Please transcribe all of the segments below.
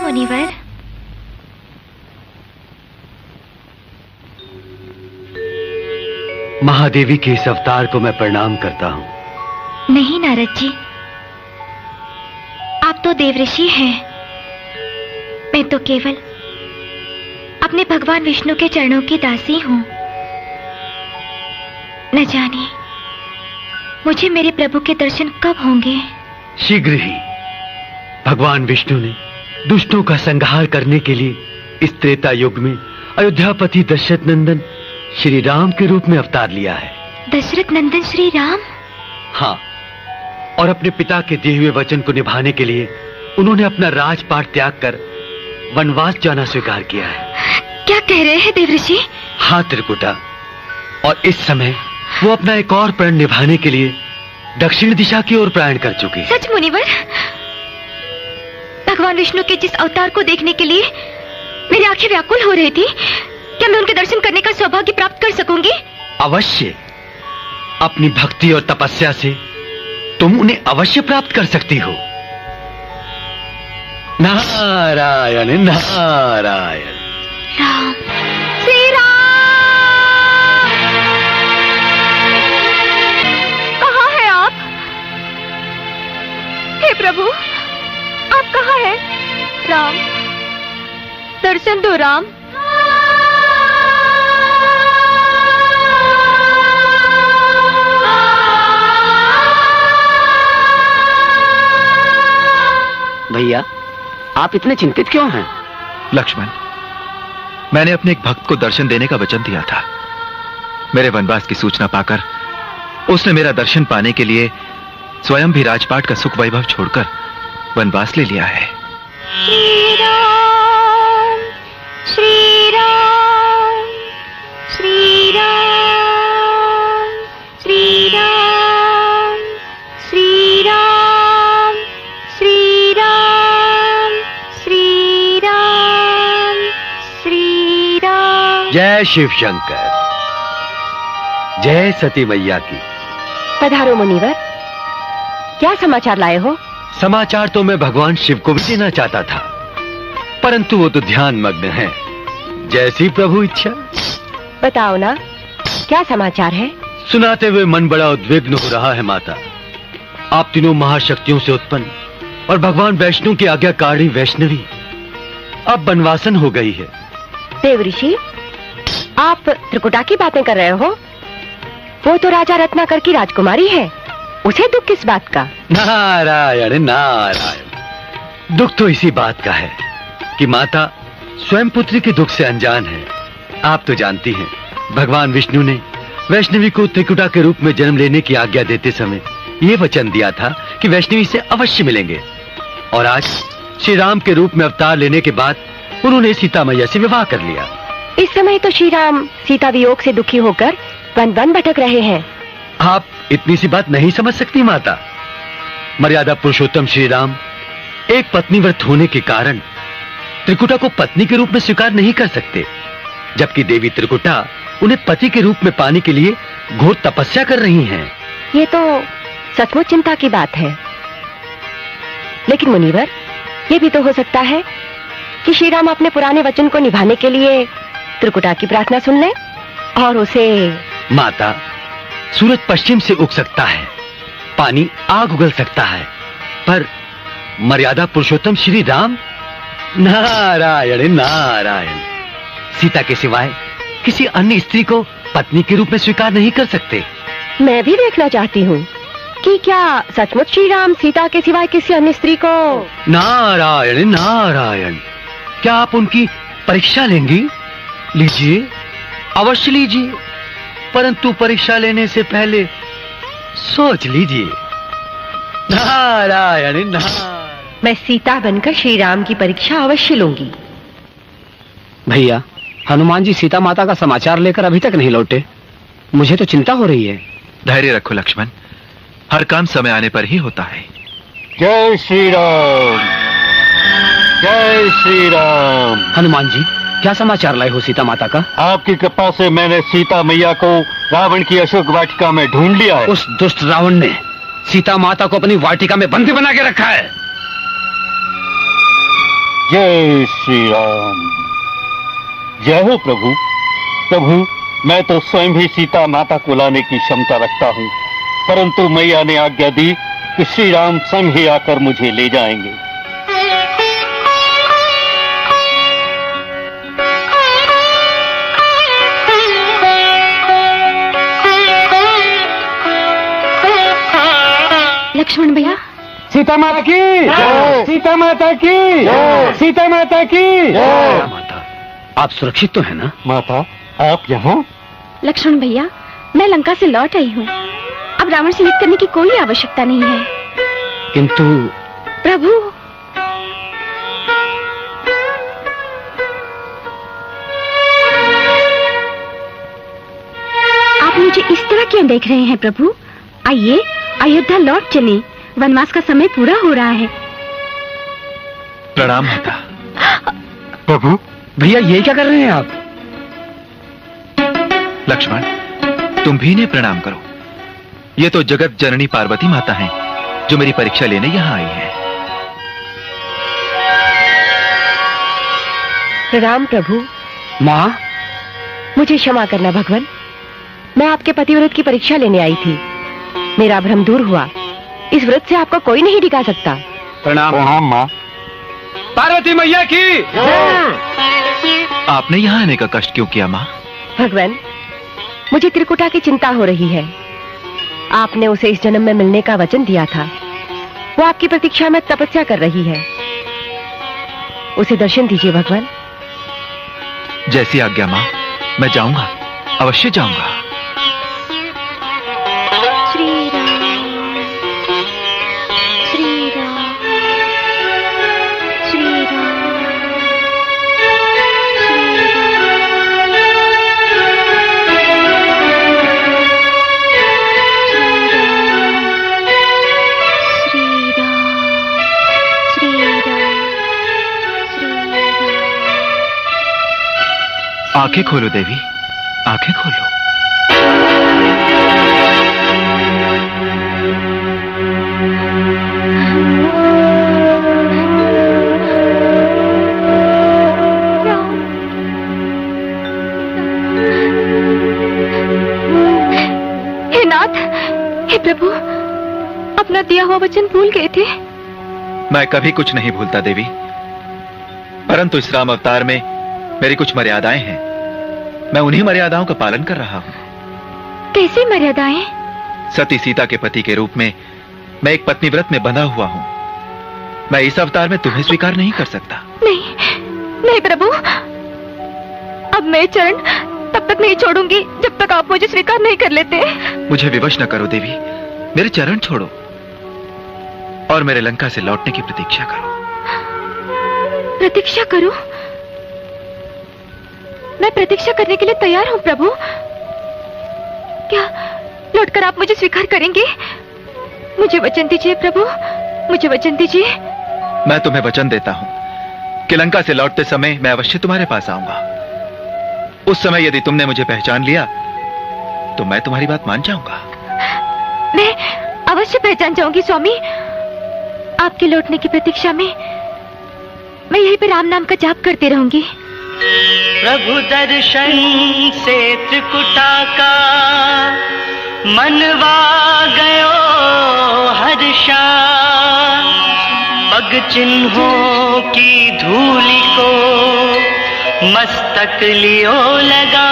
मुनिवर। महादेवी के इस अवतार को मैं प्रणाम करता हूँ। नहीं नारद जी, आप तो देवऋषि हैं। मैं तो केवल अपने भगवान विष्णु के चरणों की दासी हूँ। न जाने मुझे मेरे प्रभु के दर्शन कब होंगे। शीघ्र ही। भगवान विष्णु ने दुष्टों का संहार करने के लिए इस त्रेता युग में अयोध्यापति दशरथ नंदन श्री राम के रूप में अवतार लिया है। दशरथ नंदन श्री राम? हाँ, और अपने पिता के दिए हुए वचन को निभाने के लिए उन्होंने अपना राजपाट त्याग कर वनवास जाना स्वीकार किया है। क्या कह रहे हैं देवऋषि? हाँ त्रिकुटा, और इस समय वो अपना एक और प्रण निभाने के लिए दक्षिण दिशा की ओर प्रयाण कर चुके हैं। सच मुनिवर? भगवान विष्णु के जिस अवतार को देखने के लिए मेरी आंखें व्याकुल हो रही थी, क्या मैं उनके दर्शन करने का सौभाग्य प्राप्त कर सकूंगी? अवश्य। अपनी भक्ति और तपस्या से तुम उन्हें अवश्य प्राप्त कर सकती हो। नारायण नारायण। राम, श्री राम। कहाँ है आप? हे प्रभु, आप कहाँ हैं? राम, दर्शन दो राम। भैया, आप इतने चिंतित क्यों हैं? लक्ष्मण, मैंने अपने एक भक्त को दर्शन देने का वचन दिया था। मेरे वनवास की सूचना पाकर उसने मेरा दर्शन पाने के लिए स्वयं भी राजपाट का सुख वैभव छोड़कर वनवास ले लिया है। श्री राम, श्री राम, श्री राम, श्री राम, श्री राम, श्री राम, श्री राम, श्री राम। जय शिव शंकर, जय सती मैया की। पधारो मुनिवर, क्या समाचार लाए हो? समाचार तो मैं भगवान शिव को भी देना चाहता था, परंतु वो तो ध्यान मग्न है। जैसी प्रभु इच्छा। बताओ ना, क्या समाचार है? सुनाते हुए मन बड़ा उद्विग्न हो रहा है माता। आप तीनों महाशक्तियों से उत्पन्न और भगवान वैष्णु की आज्ञाकारी वैष्णवी अब वनवासन हो गई है। देवऋषि, आप त्रिकुटा की बातें कर रहे हो? वो तो राजा रत्नाकर की राजकुमारी है, उसे दुख किस बात का? नारायण नारायण। दुख तो इसी बात का है कि माता स्वयं पुत्री के दुख से अनजान है। आप तो जानती हैं, भगवान विष्णु ने वैष्णवी को त्रिकुटा के रूप में जन्म लेने की आज्ञा देते समय ये वचन दिया था कि वैष्णवी से अवश्य मिलेंगे। और आज श्री राम के रूप में अवतार लेने के बाद उन्होंने सीता मैया से विवाह कर लिया। इस समय तो श्री राम सीता वियोग से दुखी होकर वन वन भटक रहे हैं। आप इतनी सी बात नहीं समझ सकती माता। मर्यादा पुरुषोत्तम श्री राम एक पत्नीव्रत होने के कारण त्रिकुटा को पत्नी के रूप में स्वीकार नहीं कर सकते, जबकि देवी त्रिकुटा उन्हें पति के रूप में पाने के लिए घोर तपस्या कर रही हैं। ये तो सचमुच चिंता की बात है। लेकिन मुनिवर, ये भी तो हो सकता है कि श्री राम अपने पुराने वचन को निभाने के लिए त्रिकुटा की प्रार्थना सुन लें और उसे। माता, सूरज पश्चिम से उग सकता है, पानी आग उगल सकता है, पर मर्यादा पुरुषोत्तम श्री राम नारायण नारायण सीता के सिवाय किसी अन्य स्त्री को पत्नी के रूप में स्वीकार नहीं कर सकते। मैं भी देखना चाहती हूँ कि क्या सचमुच श्री राम सीता के सिवाय किसी अन्य स्त्री को। नारायण नारायण। क्या आप उनकी परीक्षा लेंगी? लीजिए, अवश्य लीजिए, परंतु परीक्षा लेने से पहले सोच लीजिए। नारायण नारायण। मैं सीता बनकर श्री राम की परीक्षा अवश्य लूंगी। भैया, हनुमान जी सीता माता का समाचार लेकर अभी तक नहीं लौटे। मुझे तो चिंता हो रही है। धैर्य रखो लक्ष्मण, हर काम समय आने पर ही होता है। जय श्री राम, जय श्री राम। हनुमान जी, क्या समाचार लाए हो सीता माता का? आपकी कृपा से मैंने सीता मैया को रावण की अशोक वाटिका में ढूंढ लिया है। उस दुष्ट रावण ने सीता माता को अपनी वाटिका में बंदी बना के रखा है। जय श्री राम। जय हो प्रभु। प्रभु, मैं तो स्वयं भी सीता माता को लाने की क्षमता रखता हूँ, परंतु मैया ने आज्ञा दी कि श्री राम स्वयं ही आकर मुझे ले जाएंगे। लक्ष्मण भैया, सीता माता की जय। सीता माता की जय। सीता माता की जय। माता, आप सुरक्षित तो है ना? माता, आप यहाँ? लक्ष्मण भैया, मैं लंका से लौट आई हूँ। अब रावण से युद्ध करने की कोई आवश्यकता नहीं है। किंतु प्रभु, आप मुझे इस तरह क्यों देख रहे हैं प्रभु? आइए, अयोध्या लौट चलें। वनवास का समय पूरा हो रहा है। प्रणाम माता। प्रभु, भैया ये क्या कर रहे हैं आप? लक्ष्मण, तुम भी इन्हें प्रणाम करो। ये तो जगत जननी पार्वती माता हैं, जो मेरी परीक्षा लेने यहाँ आई हैं। प्रणाम प्रभु। माँ, मुझे क्षमा करना भगवान, मैं आपके पतिव्रत की परीक्षा लेने आई थी। मेरा भ्रम दूर हुआ। इस व्रत से आपको कोई नहीं डिगा सकता। प्रणाम। प्रणाम माँ। पार्वती मैया की। आपने यहाँ आने का कष्ट क्यों किया माँ? भगवान, मुझे त्रिकुटा की चिंता हो रही है। आपने उसे इस जन्म में मिलने का वचन दिया था। वो आपकी प्रतीक्षा में तपस्या कर रही है। उसे दर्शन दीजिए भगवान। जैसी आज्ञा माँ, मैं जाऊंगा, अवश्य जाऊंगा। श्री राम, श्री राम, श्री राम, श्री राम, श्री राम, आंखें खोलो देवी, आंखें खोलो। हे नाथ, हे प्रभु, अपना दिया हुआ वचन भूल गए थे। मैं कभी कुछ नहीं भूलता देवी, परंतु इस राम अवतार में मेरी कुछ मर्यादाएं हैं। मैं उन्हीं मर्यादाओं का पालन कर रहा हूं। कैसी मर्यादाएं? सती सीता के पति के रूप में मैं एक पत्नी व्रत में बंधा हुआ हूं। मैं इस अवतार में तुम्हें स्वीकार नहीं कर सकता। नहीं, नहीं प्रभु, अब मैं चरण तब तक नहीं छोड़ूंगी जब तक आप मुझे स्वीकार नहीं कर लेते। मुझे विवश न करो देवी, मेरे चरण छोड़ो और मेरे लंका से लौटने की प्रतीक्षा करो। प्रतीक्षा करो? मैं प्रतीक्षा करने के लिए तैयार हूं प्रभु। क्या लौटकर आप मुझे स्वीकार करेंगे? मुझे वचन दीजिए प्रभु, मुझे वचन दीजिए। मैं तुम्हें वचन देता हूं कि लंका से लौटते समय मैं अवश्य तुम्हारे पास आऊंगा। उस समय यदि तुमने मुझे पहचान लिया तो मैं तुम्हारी बात मान जाऊंगा। मैं अवश्य पहचान जाऊंगी स्वामी। आपके लौटने की प्रतीक्षा में मैं यहीं पे राम नाम का जाप करती रहूंगी। प्रभु दर्शन से त्रिकुटा का मनवा गयो हर्षा। पग चिन्हों की धूलि को मस्तक लियो लगा,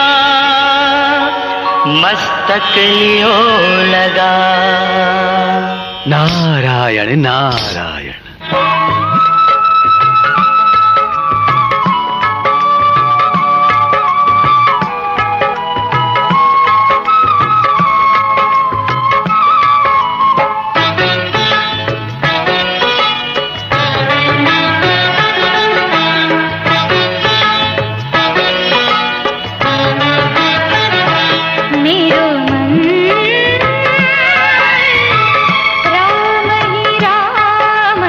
मस्तक लियो लगा। नारायण नारायण। मेरो मन राम ही राम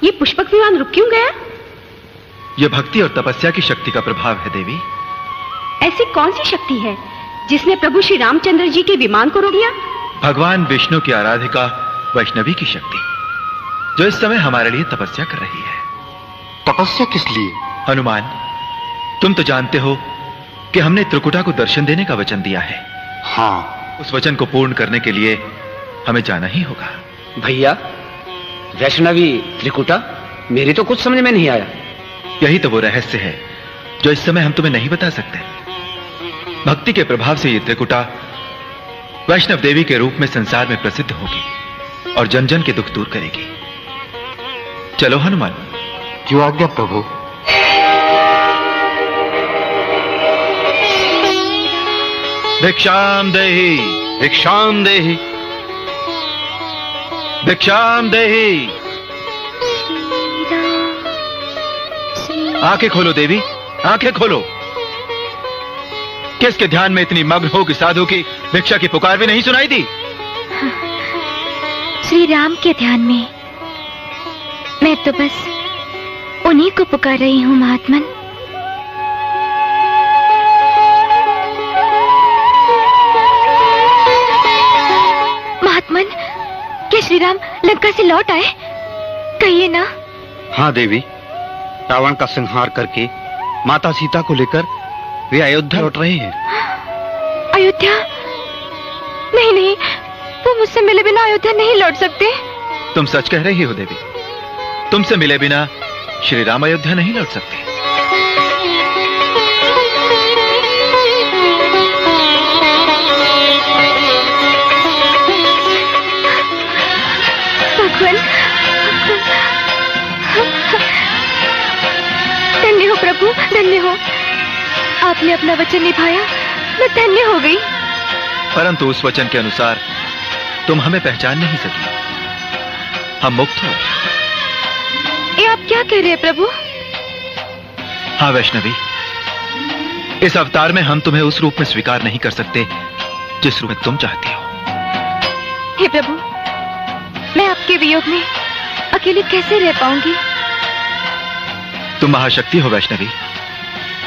ये पुष्पक विमान रुक क्यों गया? यह भक्ति और तपस्या की शक्ति का प्रभाव है देवी। ऐसी कौन सी शक्ति है जिसने प्रभु श्री रामचंद्र जी के विमान को रोक दिया? भगवान विष्णु की आराधिका वैष्णवी की शक्ति, जो इस समय हमारे लिए तपस्या कर रही है। तपस्या किस लिए? हनुमान, तुम तो जानते हो कि हमने त्रिकुटा को दर्शन देने का वचन दिया है। हाँ, उस वचन को पूर्ण करने के लिए हमें जाना ही होगा। भैया, वैष्णवी त्रिकुटा, मेरी तो कुछ समझ में नहीं आया। यही तो वो रहस्य है जो इस समय हम तुम्हें नहीं बता सकते। भक्ति के प्रभाव से ये त्रिकुटा वैष्णव देवी के रूप में संसार में प्रसिद्ध होगी और जन जन के दुख दूर करेगी। चलो हनुमान। जो आज्ञा प्रभु। भिक्षाम देहि, भिक्षाम देहि। भिक्षाम देहि। आंखें खोलो देवी, आंखें खोलो। किसके ध्यान में इतनी मग्न हो कि साधु की भिक्षा की पुकार भी नहीं सुनाई दी? श्री राम के ध्यान में। मैं तो बस उन्हीं को पुकार रही हूँ महात्मन। महात्मन, क्या श्री राम लंका से लौट आए? कहिए ना। हाँ देवी, रावण का संहार करके माता सीता को लेकर वे अयोध्या लौट रहे हैं। अयोध्या? नहीं नहीं, वो मुझसे मिले बिना अयोध्या नहीं लौट सकते। तुम सच कह रही हो देवी, तुमसे मिले बिना श्री राम अयोध्या नहीं लौट सकते। भगवान, धन्य हो प्रभु, धन्य हो। आपने अपना वचन निभाया, मैं धन्य हो गई। परंतु उस वचन के अनुसार तुम हमें पहचान नहीं सकी। हम मुक्त हो। ये आप क्या कह रहे हैं प्रभु? हाँ वैष्णवी, इस अवतार में हम तुम्हें उस रूप में स्वीकार नहीं कर सकते जिस रूप में तुम चाहती हो। हे प्रभु, मैं आपके वियोग में अकेली कैसे रह पाऊंगी? तुम महाशक्ति हो वैष्णवी।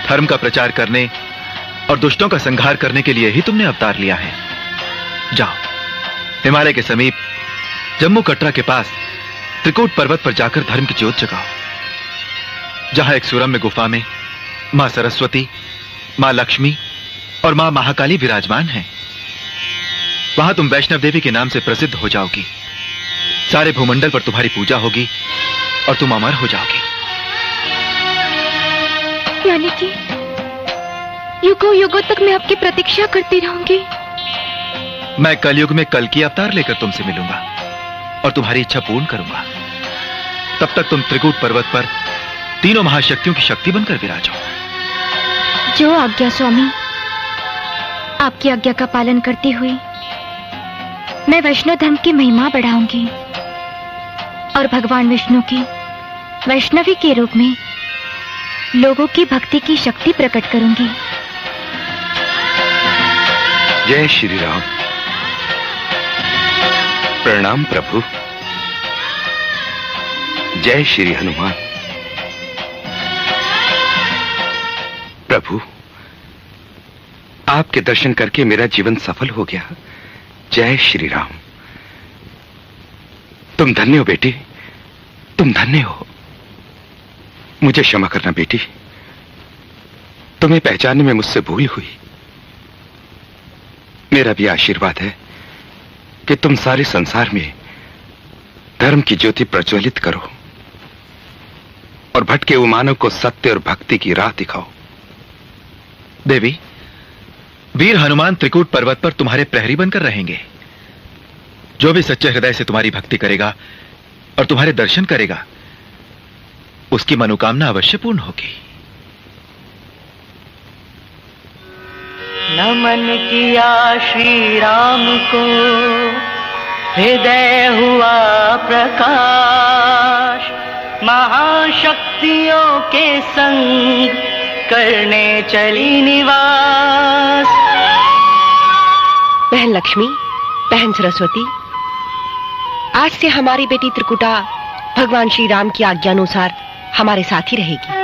धर्म का प्रचार करने और दुष्टों का संहार करने के लिए ही तुमने अवतार लिया है। जाओ, हिमालय के समीप जम्मू कटरा के पास त्रिकूट पर्वत पर जाकर धर्म की ज्योत जगाओ, जहां एक सुरम्य गुफा में मां सरस्वती, मां लक्ष्मी और मां महाकाली विराजमान हैं। वहां तुम वैष्णव देवी के नाम से प्रसिद्ध हो जाओगी। सारे भूमंडल पर तुम्हारी पूजा होगी और तुम अमर हो जाओगी। यानी कि युगों युगों तक मैं आपकी प्रतीक्षा करती रहूंगी। मैं कलयुग में कल की अवतार लेकर तुमसे मिलूंगा और तुम्हारी इच्छा पूर्ण करूंगा। तब तक तुम त्रिकूट पर्वत पर तीनों महाशक्तियों की शक्ति बनकर विराजो। जो आज्ञा स्वामी। आपकी आज्ञा का पालन करती हुई मैं वैष्णव धर्म की महिमा बढ़ाऊंगी और भगवान विष्णु की वैष्णवी के रूप में लोगों की भक्ति की शक्ति प्रकट करूंगी। जय श्री राम। प्रणाम प्रभु। जय श्री हनुमान। प्रभु, आपके दर्शन करके मेरा जीवन सफल हो गया। जय श्री राम। तुम धन्य हो बेटी, तुम धन्य हो। मुझे क्षमा करना बेटी, तुम्हें पहचानने में मुझसे भूल हुई। मेरा भी आशीर्वाद है कि तुम सारे संसार में धर्म की ज्योति प्रज्वलित करो और भटके हुए मानव को सत्य और भक्ति की राह दिखाओ। देवी, वीर हनुमान त्रिकूट पर्वत पर तुम्हारे प्रहरी बनकर रहेंगे। जो भी सच्चे हृदय से तुम्हारी भक्ति करेगा और तुम्हारे दर्शन करेगा, उसकी मनोकामना अवश्य पूर्ण होगी। नमन किया श्री राम को, हृदय हुआ प्रकाश, महाशक्तियों के संग करने चली निवास। बहन लक्ष्मी, बहन सरस्वती, आज से हमारी बेटी त्रिकुटा भगवान श्री राम की आज्ञा अनुसार हमारे साथ ही रहेगी।